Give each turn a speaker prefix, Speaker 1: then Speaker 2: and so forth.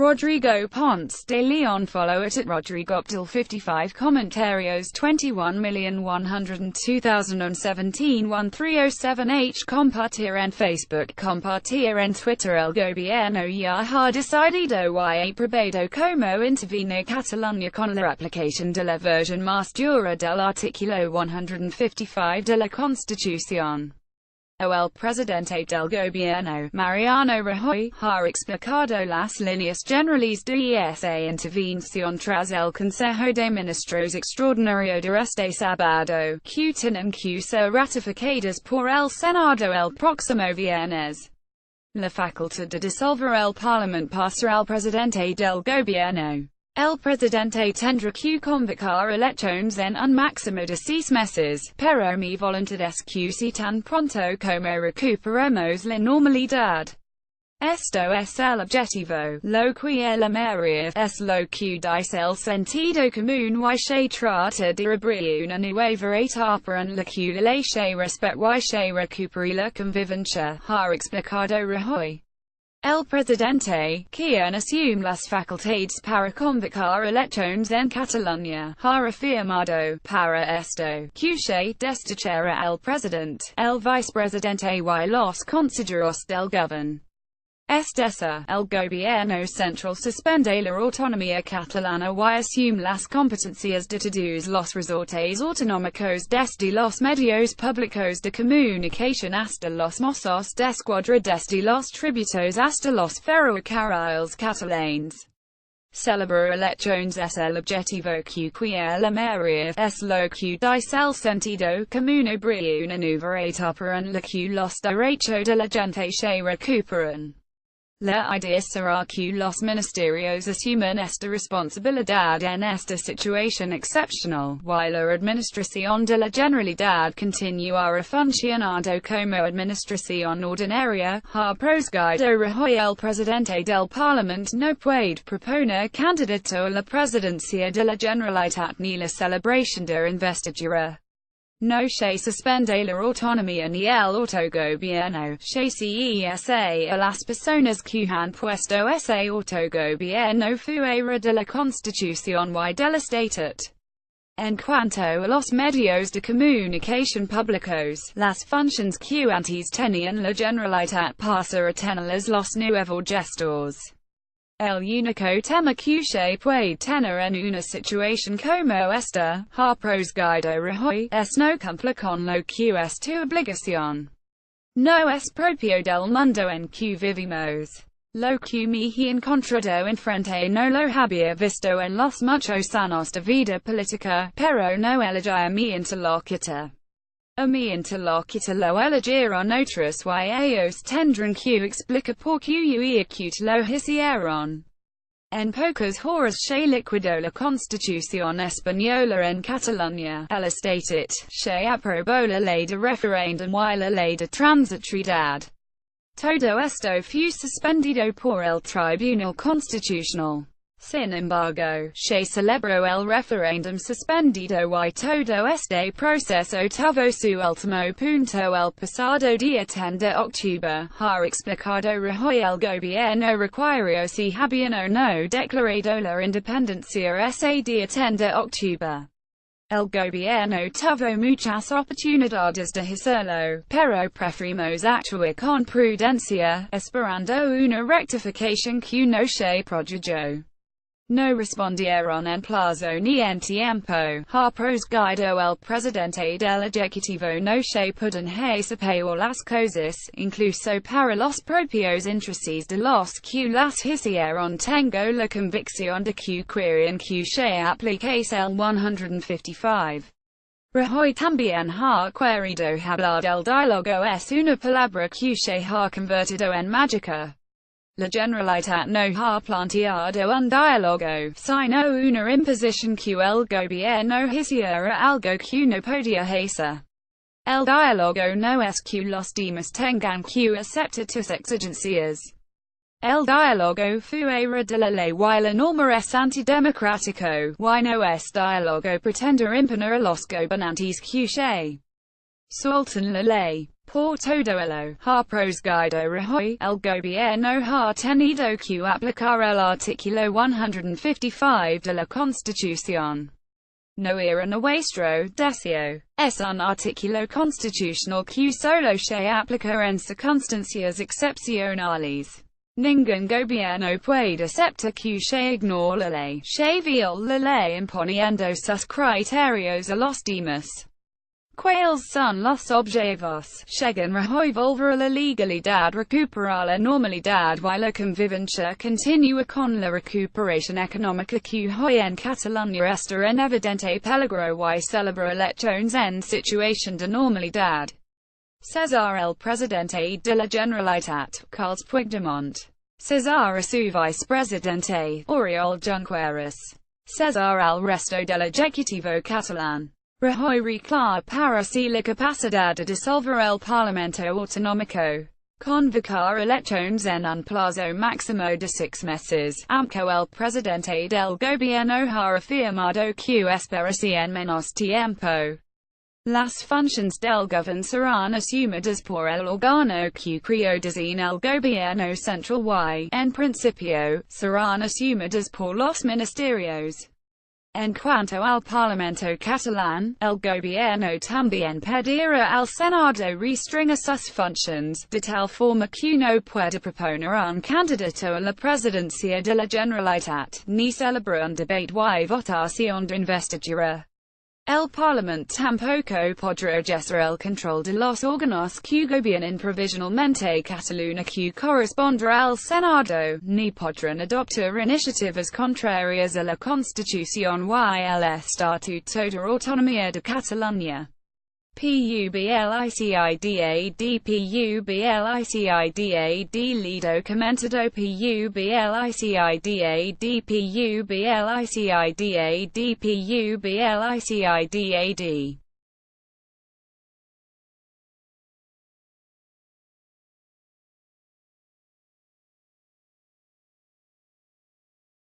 Speaker 1: Rodrigo Ponce de Leon. Follow it at Rodrigo55. Comentarios 21.102.017 Compartir en Facebook. Compartir en Twitter. El gobierno ya ha decidido y aprobado como interviene Catalunya con la aplicación de la versión más dura del artículo 155 de la Constitución. El presidente del gobierno, Mariano Rajoy, ha explicado las líneas generales de esa intervención tras el Consejo de Ministros Extraordinario de este sábado, que tienen que ser ratificadas por el Senado el próximo viernes. La facultad de disolver el Parlamento pasa al presidente del gobierno. El presidente tendrá que convocar elecciones en un máximo de 6 meses, pero mi voluntad es que si tan pronto como recuperemos la normalidad. Esto es el objetivo, lo que la mayoría es lo que dice el sentido común y se trata de abrir una nueva etapa en la que la ley se respeta y se recupera la convivencia, ha explicado Rajoy. El presidente, quien asume las facultades para convocar elecciones en Catalunya, ha afirmado, para esto, que se destituirá el presidente, el vicepresidente y los consejeros del gobierno. Es decir, el gobierno central suspende la autonomía catalana y asume las competencias de todos los resortes autonómicos desde los medios públicos de comunicación hasta los mozos de escuadra, desde los tributos hasta los ferrocarriles catalanes. Celebrar elecciones es el objetivo que la mayoría, es lo que dice el sentido común, abrir una nueva etapa en la que los derechos de la gente se recuperan. La idea será que los ministerios asuman esta responsabilidad en esta situación excepcional, y la administración de la Generalidad continuará funcionando como administración ordinaria, ha prosiguido Rajoy. El presidente del Parlamento no puede proponer candidato a la presidencia de la Generalitat ni la celebración de investidura. No se suspende la autonomía ni el autogobierno, se cesa a las personas que han puesto ese autogobierno fuera de la Constitución y del Estatuto. En cuanto a los medios de comunicación públicos, las funciones que antes tenían la Generalitat pasa a tenerlas los nuevos gestores. El único tema que se puede tener en una situación como esta, ha prosiguido Rajoy, es no cumplir con lo que es tu obligación. No es propio del mundo en que vivimos. Lo que me he encontrado enfrente no lo había visto en los muchos años de vida política, pero no elegí a mi interlocutor. A mi interlocutor lo eligieron otros y ellos tendrán que explicar por qué y que lo hicieron. En pocas horas se liquidó la Constitución española en Catalunya, el Estatuto, se aprobó la ley de referéndum y la ley de transitoriedad. Todo esto fue suspendido por el Tribunal Constitucional. Sin embargo, se celebró el referéndum suspendido y todo este proceso tuvo su último punto el pasado día 10 de octubre, ha explicado Rajoy. El gobierno requirió si habían o no declarado la independencia ese día 10 de octubre. El gobierno tuvo muchas oportunidades de hacerlo, pero preferimos actuar con prudencia, esperando una rectificación que no se produjo. No respondieron en plazo ni en tiempo, ha prosiguido el presidente del Ejecutivo. No se pueden hacer peor las cosas, incluso para los propios intereses de los que las hicieron. Tengo la convicción de que quieren que se aplique el 155. Rajoy también ha querido hablar del diálogo. Es una palabra que se ha convertido en mágica. La Generalitat no ha planteado un diálogo, sino una imposición que el gobierno hiciera algo que no podía hacer. El diálogo no es que los demás tengan que aceptar tus exigencias. El diálogo fuera de la ley y la norma es antidemocrático, y no es diálogo pretender imponer a los gobernantes que se suelten la ley. por todo el ha prosguido Rajoy, el gobierno ha tenido que aplicar el artículo 155 de la Constitución. No era nuestro deseo. Es un artículo constitucional que solo se aplica en circunstancias excepcionales. Ningún gobierno puede aceptar que se ignore la ley. Se viola la ley imponiendo sus criterios a los demás. ¿Cuáles son los objetivos? Según Rajoy, volver a la legalidad, recuperar la normalidad y la convivencia continua con la recuperación económica que hoy en Catalunya está en evidente peligro y celebrar elecciones en situación de normalidad. Cesar el presidente de la Generalitat, Carles Puigdemont. Cesar a su vicepresidente, Oriol Junqueras. Cesar al resto del ejecutivo catalán. Rajoy reclama para sí la capacidad de disolver el Parlamento Autonómico. Convocar elecciones en un plazo máximo de 6 meses, aunque el presidente del gobierno ha afirmado que espera en menos tiempo. Las funciones del gobierno serán asumidas por el órgano que creó designa el gobierno central y, en principio, serán asumidas por los ministerios. En cuanto al Parlamento catalán, el gobierno también pedirá al Senado restringa sus funciones, de tal forma que no pueda proponer un candidato a la presidencia de la Generalitat, ni celebrar un debate y votación de investidura. El Parlamento tampoco podrá ejercer el control de los órganos que gobiernan provisionalmente Catalunya que correspondrá al Senado, ni podrán adoptar iniciativas contrarias a la Constitución y el Estatuto de Autonomía de Catalunya. Publicidad lido comentado publicidad